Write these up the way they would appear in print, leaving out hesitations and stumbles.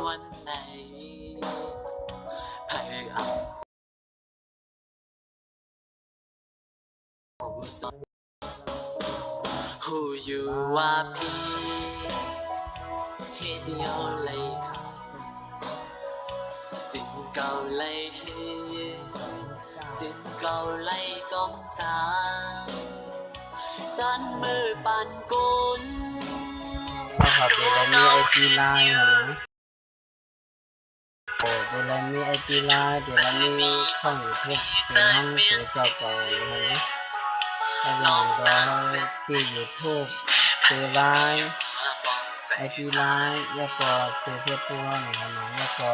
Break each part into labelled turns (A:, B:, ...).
A: วันไหนพยายามหูอยู่ว่าพี่เฮ็ดโยเลยค่ะสิ่งเก่าเลยเฮ็ดสิ่งเก่าเลยจงสางสันมือปันกุน
B: นะครับเวลามีไอจีไลน์นะเวลามีไอจีไลน์เวลามีช่องยูทูบเป็นห้องตัวเจ้าเก่านะก็ลองก็ที่ยูทูบเจอไลน์ไอจีไลน์แล้วก็เซฟเฟซบุ๊กนะครับแล้วก็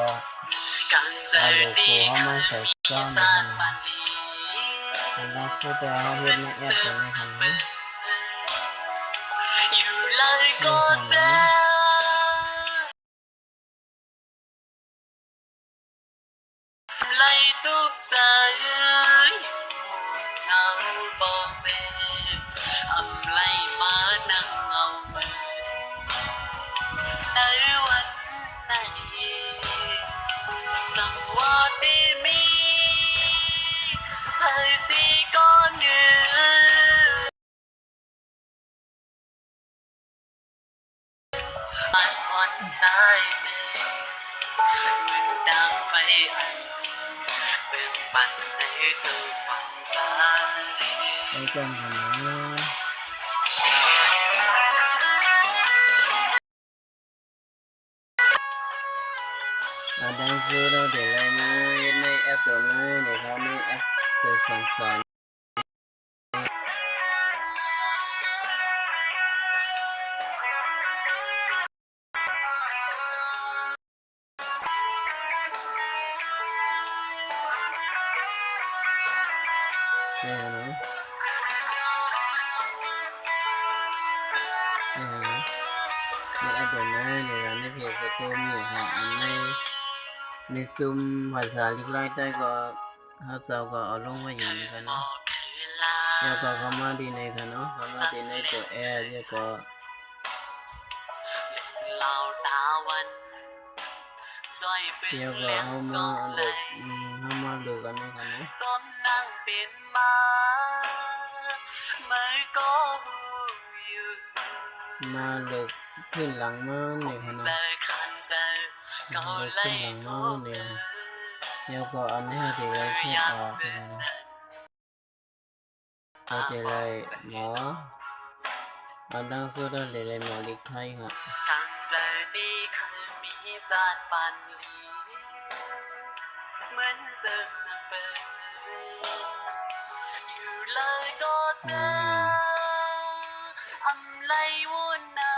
B: เอาโลโก้เข้ามาใส่ช่องนะครับเป็นล่าสุดเราเห็นในแอปตัวนี้ครับ
A: อยู่เลยก็แซ่ไล่ทุกใจเงาบ่แม่อำไล่มานั่งเอามือในวันไหนสั่งว่าที่มีให้สิก้อนเนื้อมันอ่อนใจเหมือนดังไฟอันเป็นปันให้คือความสาย
B: ไอจังกันนะดังสุดเราเดี๋ยวเราในแอปตัวนี้นะครับในแอปตัวสอนนี่ฮะนะนี่ฮะนะในแอปตัวนี้นะครับในเพจสตูมีครับอันในซูมภาษาลิกไลท์ได้ก็เขาจะก็เอาลงไว้อย่างนี้กันเนาะแล้วก็เข้ามาดีในกันเนาะเข้ามาดีในตัวแอร์แล้วก็เดี๋ยวก็เข้ามาเลือกกันในกันเนาะมาเลือกขึ้นหลังมาเนี่ยค่ะเนาะเลือกขึ้นหลังมาเนี่ยเดี๋ยวก็อันนี้จะเลยแค่ออกนะก็จะเลยหมออันดังสุดเลยหมอลิกไทยครับเหมือนเสือเปิดอยู่เลยก็เสืออำไลวุ่นน้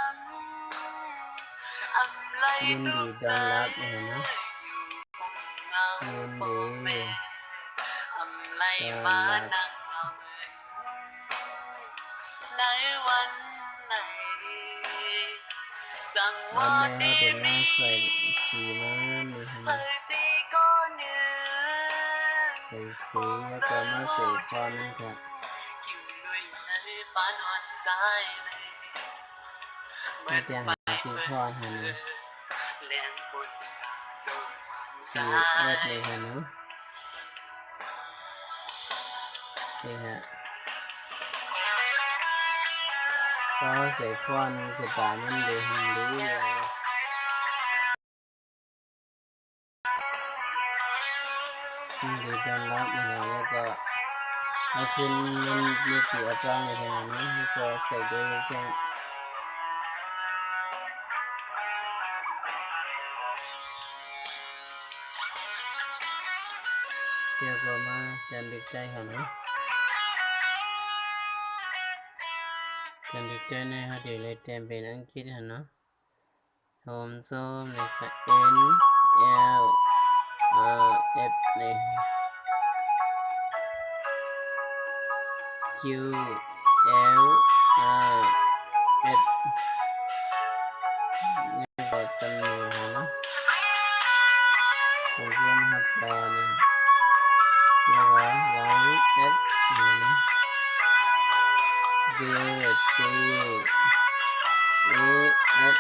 B: ำอำไลยินดีต้อนรับนะยินดีอำไลมานั่งเอาเงินในวันไหนสั่งว่าดีมีสีมันมีใส่สีแล้วก็มาใส่พอนั่นครับมาเตียงหาสีพอหันสีเลือดเลยค่ะเนาะนี่ฮะก็ใส่ฟอนสไตล์มันดีหันดีเลยดีต้อนรับนะฮะแล้วก็ให้คุณมันมีกี่อัตราในทางนี้แล้วก็ใส่ดูแค่เดี๋ยวก็มาจันดึกใจค่ะเนาะจันดึกใจในฮะเดี๋ยวเลยเต็มเป็นอังกฤษค่ะเนาะโฮมส้มเลยค่ะ N L F เลย Q L R F นี่ก็จำนวนเนาะผมเพิ่มหัดต่อนี่แล้วก็วาง F นี่นะ D T E F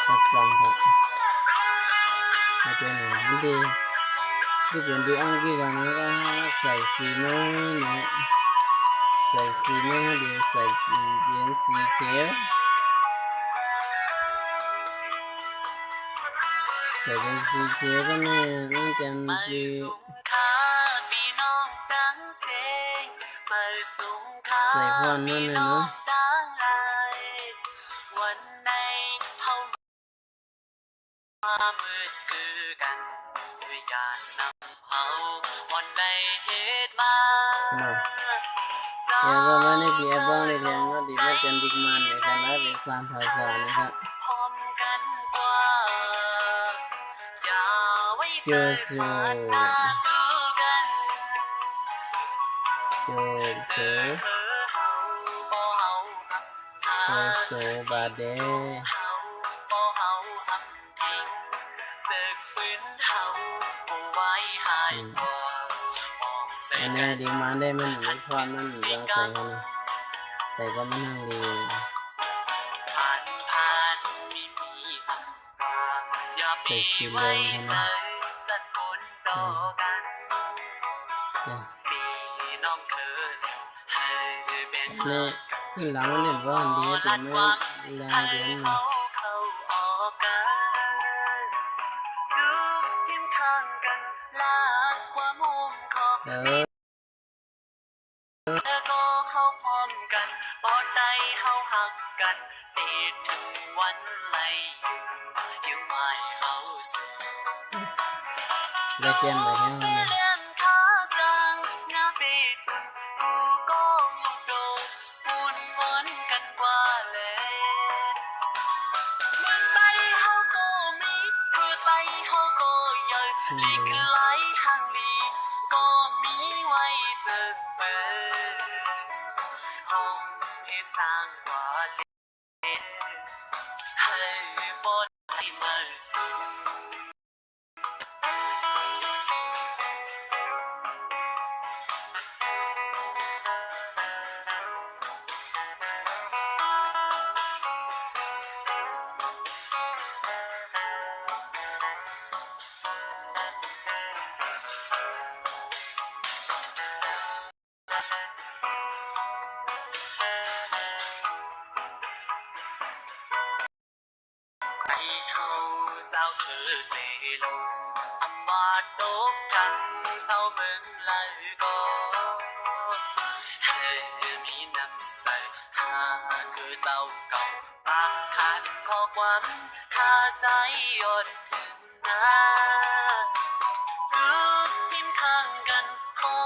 B: แล้วก็ สัมผัสในตัวหนึ่งมันดีที่เป็นดีอังกฤษกันแล้วก็ใส่สีโน้เนี่ยใส่สีโน้เดี๋ยวใส่สีเป็นสีเขียวใส่เป็นสีเขียวก็เนี่ยต้องจำสีใส่พรนั่นเลยเนาะ
A: วันในเฮามามืดคือกันด้วยยานนำเฮาวันในเหตุมา
B: Yaก็มาในปีบ้างในเรื่องก็ดีมาจันดิกมันในการรับเป็นสามภาษานะครับเจอโซเจอโซเจอโซบาเดอันนี้ดีมาได้มันไม่พอมันยังใส่กันนะใส่ก็มันนั่งดีใส่สีเหลืองใช่ไหมนี่ขึ้นหลังมันเนี่ยว่าอันดีแต่ไม่แรงเกินนะ
A: ก็เข้าพร้อมกันปอดใจเข้าหักกันติดถึงวันไหลอยู่ไม่เอาสิ
B: ได้เตียนไปทั้งนั้นนะ
A: ลีกไหลข้างลีก็มีไว้เจอเปิดห้องให้สร้างกว่าเล่ให้บนให้มาสูงเขาเจ้าคือเสลงอำมาตตกกันเศร้าเมืองเลยก็ให้มีน้ำใจหาคือเจ้าเก่าปากขาดข้อความคาใจยนถึงนาทุกทิมข้างกันขอ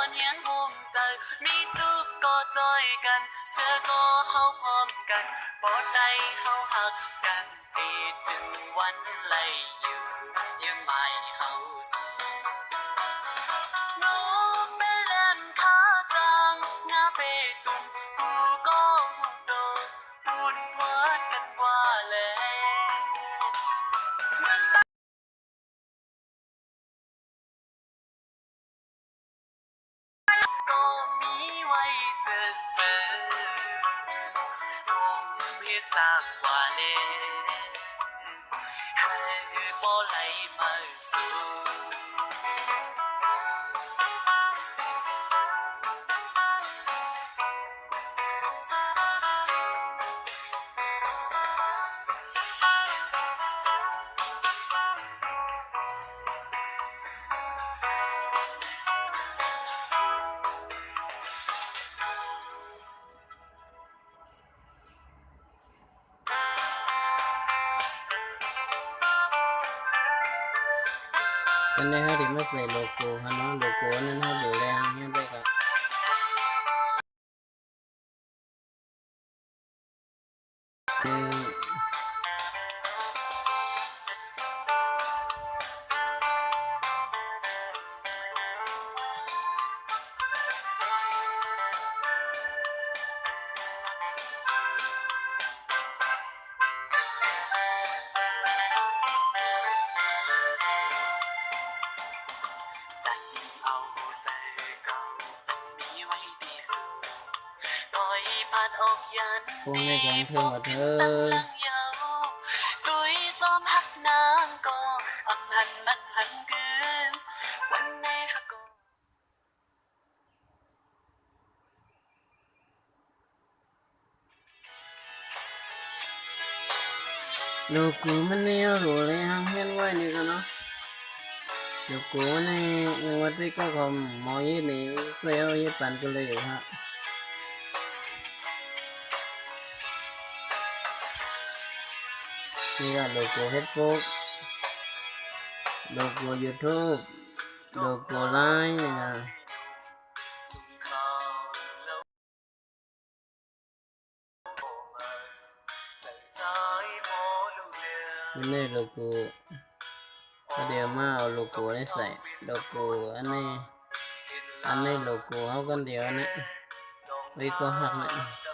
A: เนียงห่มใจมีทุกก็จอยกันเธอก็เข้าพร้อมกันปอดใจเข้าหักกันติดถึงวันไหลอยู่ยังไม่เอาสิน้องไปเล่นขาจังงาไปตุ่มกูก็โดนปุ่นวัดกันกว่าเลยก็มีไว้เจอเปิดคงให้สร้างกว่าเลยให้บ่ไหลมาสู่
B: กันได้ให้ที่ไม่ใส่โลโก้ฮะเนาะโลโก้นั้นให้ดูแรงให้ด้วยกัน
A: พัดออกยัน
B: คงในของเธอกับเธอ
A: ฮักนางก็อำหันมันหันกืนวันในฮักก็
B: ลูกกูมันเนี่ยรู้เลยหางเห็นไว้นี่กันเนาะลูกกูนี่วันที่ก็คอมมอยี่นี่เฟลยี่ปันก็เลยอยู่ฮะนี่ก็ลูกกูเฟซบุ๊กลูกกูยูทูบลูกกูไลน์นี่นะมันนี่ลูกกูก็เดี๋ยวมาเอาลูกกูได้ใส่ลูกกูอันนี้ลูกกูเขากันเดียวนี่วิก็หักเนี่ย